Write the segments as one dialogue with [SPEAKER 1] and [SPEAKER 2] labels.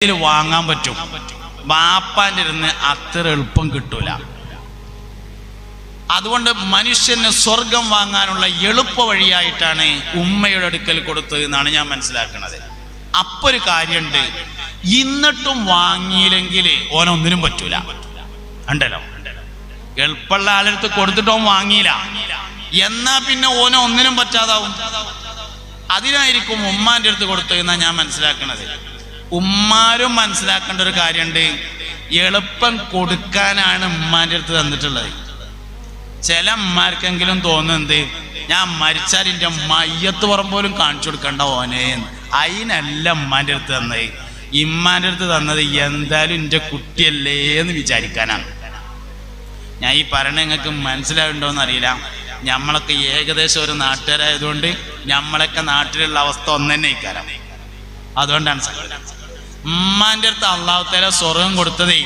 [SPEAKER 1] വാങ്ങാൻ പറ്റും. ബാപ്പാന്റെ ഇരുന്ന് അത്ര എളുപ്പം കിട്ടൂല. അതുകൊണ്ട് മനുഷ്യന് സ്വർഗം വാങ്ങാനുള്ള എളുപ്പ വഴിയായിട്ടാണ് ഉമ്മയുടെ അടുക്കൽ കൊടുത്തത് എന്നാണ് ഞാൻ മനസ്സിലാക്കുന്നത്. അപ്പൊ ഒരു കാര്യമുണ്ട്, എന്നിട്ടും വാങ്ങിയില്ലെങ്കിൽ ഓനൊന്നിനും പറ്റൂല. ഉണ്ടല്ലോ, എളുപ്പമുള്ള ആളെടുത്ത് കൊടുത്തിട്ടോ വാങ്ങിയില്ല എന്നാ പിന്നെ ഓനോ ഒന്നിനും പറ്റാതാവും. അതിനായിരിക്കും ഉമ്മാന്റെ അടുത്ത് കൊടുത്തതെന്നാ ഞാൻ മനസ്സിലാക്കുന്നത്. ഉമ്മാരും മനസ്സിലാക്കേണ്ട ഒരു കാര്യമുണ്ട്, എളുപ്പം കൊടുക്കാനാണ് ഉമ്മാന്റെ അടുത്ത് തന്നിട്ടുള്ളത്. ചില ഉമ്മാർക്കെങ്കിലും തോന്നുന്നത് ഞാൻ മരിച്ചാൽ എൻ്റെ മയ്യത്ത് പുറം പോലും കാണിച്ചു കൊടുക്കണ്ട ഓനെ, അതിനല്ല ഉമ്മാന്റെ അടുത്ത് തന്നത്. ഇമ്മാന്റെ അടുത്ത് തന്നത് എന്തായാലും എൻ്റെ കുട്ടിയല്ലേ എന്ന് വിചാരിക്കാനാണ്. ഞാൻ ഈ പറയണ നിങ്ങൾക്ക് മനസ്സിലാവുണ്ടോന്ന് അറിയില്ല. നമ്മളൊക്കെ ഏകദേശം ഒരു നാട്ടുകാരായതുകൊണ്ട് നമ്മളൊക്കെ നാട്ടിലുള്ള അവസ്ഥ ഒന്ന് തന്നെ ഇക്കാരം. അതുകൊണ്ടാണ് ഉമ്മാന്റെ അടുത്ത് അള്ളാഹു തആല സ്വർഗം കൊടുത്തതേ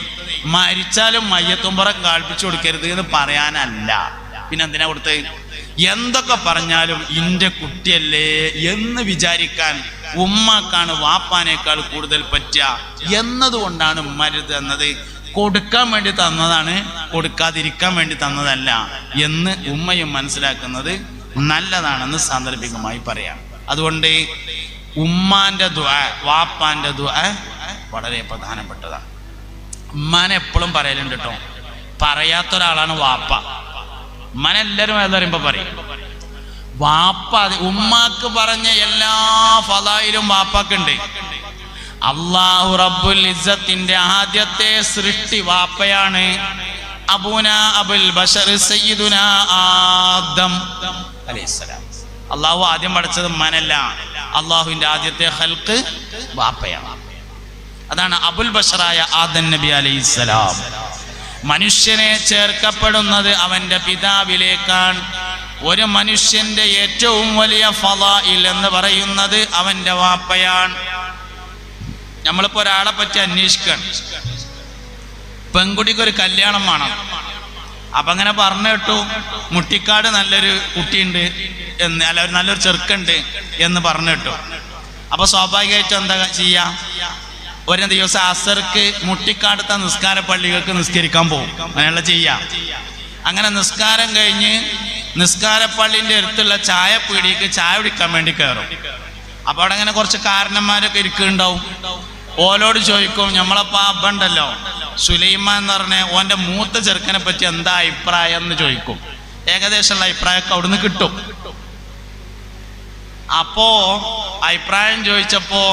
[SPEAKER 1] മരിച്ചാലും മയ്യത്തുമ്പറം കാൽപ്പിച്ചു കൊടുക്കരുത് എന്ന് പറയാനല്ല. പിന്നെ എന്തിനാ കൊടുത്തത്? എന്തൊക്കെ പറഞ്ഞാലും ഇന്റെ കുട്ടിയല്ലേ എന്ന് വിചാരിക്കാൻ ഉമ്മാക്കാണ് വാപ്പാനേക്കാൾ കൂടുതൽ പറ്റുക എന്നതുകൊണ്ടാണ് ഉമ്മാരുത് എന്നത്. കൊടുക്കാൻ വേണ്ടി തന്നതാണ്, കൊടുക്കാതിരിക്കാൻ വേണ്ടി തന്നതല്ല എന്ന് ഉമ്മയും മനസ്സിലാക്കുന്നത് നല്ലതാണെന്ന് സാന്ദർഭികമായി പറയാം. അതുകൊണ്ട് ഉമ്മാന്റെ ദുആ, വാപ്പാന്റെ ദുആ വളരെ പ്രധാനപ്പെട്ടതാണ്. ഉമ്മാനെ എപ്പോഴും പറയലുണ്ട് കേട്ടോ. പറയാത്തൊരാളാണ് വാപ്പ. ഉമ്മാനെ എല്ലാവരും ഏതാറുമ്പോ പറയും. വാപ്പ ഉമ്മാക്ക് പറഞ്ഞ എല്ലാ ഫളായിലും വാപ്പാക്കുണ്ട്. അല്ലാഹു റബ്ബുൽ ഇസ്സത്തിന്റെ ആദ്യത്തെ സൃഷ്ടി വാപ്പയാണ്. അബൂന അബുൽ ബശർ സയ്യിദുന ആദം അലൈഹിസ്സലാം. അള്ളാഹു ആദ്യം പഠിച്ചത് ഉമ്മാനല്ല, അള്ളാഹുവിന്റെ ആദ്യത്തെ ഖൽഖ് വാപ്പയാണ്. അതാണ് അബുൽ ബശറായ ആദം നബി അലൈഹിസ്സലാം. മനുഷ്യനെ ചേർക്കപ്പെടുന്നത് അവന്റെ പിതാവിലേക്കാണ്. ഒരു മനുഷ്യന്റെ ഏറ്റവും വലിയ ഫളാഇൽ എന്ന് പറയുന്നത് അവന്റെ വാപ്പയാണ്. നമ്മളിപ്പോ ഒരാളെ പറ്റി അന്വേഷിക്കണം, പെൺകുട്ടിക്ക് ഒരു കല്യാണം വേണം. അപ്പൊ അങ്ങനെ പറഞ്ഞു കേട്ടു, മുട്ടിക്കാട് നല്ലൊരു കുട്ടിയുണ്ട് എന്ന്, അല്ല ഒരു നല്ലൊരു ചെറുക്കുണ്ട് എന്ന് പറഞ്ഞു കേട്ടു. അപ്പൊ സ്വാഭാവികമായിട്ടും എന്താ ചെയ്യാ? ഒരു ദിവസം അസർക്ക് മുട്ടിക്കാടത്തെ നിസ്കാര പള്ളികൾക്ക് നിസ്കരിക്കാൻ പോകും. അങ്ങനെയുള്ള ചെയ്യാം. അങ്ങനെ നിസ്കാരം കഴിഞ്ഞ് നിസ്കാരപ്പള്ളിന്റെ അടുത്തുള്ള ചായപ്പീടിക്ക് ചായ കുടിക്കാൻ വേണ്ടി കയറും. അപ്പൊ അവിടെ അങ്ങനെ കുറച്ച് കാരണന്മാരൊക്കെ ഇരിക്കുന്നുണ്ടാവും. ഓലോട് ചോദിക്കും, നമ്മളപ്പോ അബ്ബണ്ടല്ലോ സുലൈമാൻ എന്ന് പറഞ്ഞ ഓന്റെ മൂത്ത ചെറുക്കനെ പറ്റി എന്താ അഭിപ്രായം എന്ന് ചോദിക്കും. ഏകദേശമുള്ള അഭിപ്രായമൊക്കെ അവിടുന്ന് കിട്ടും. അപ്പോ അഭിപ്രായം ചോദിച്ചപ്പോ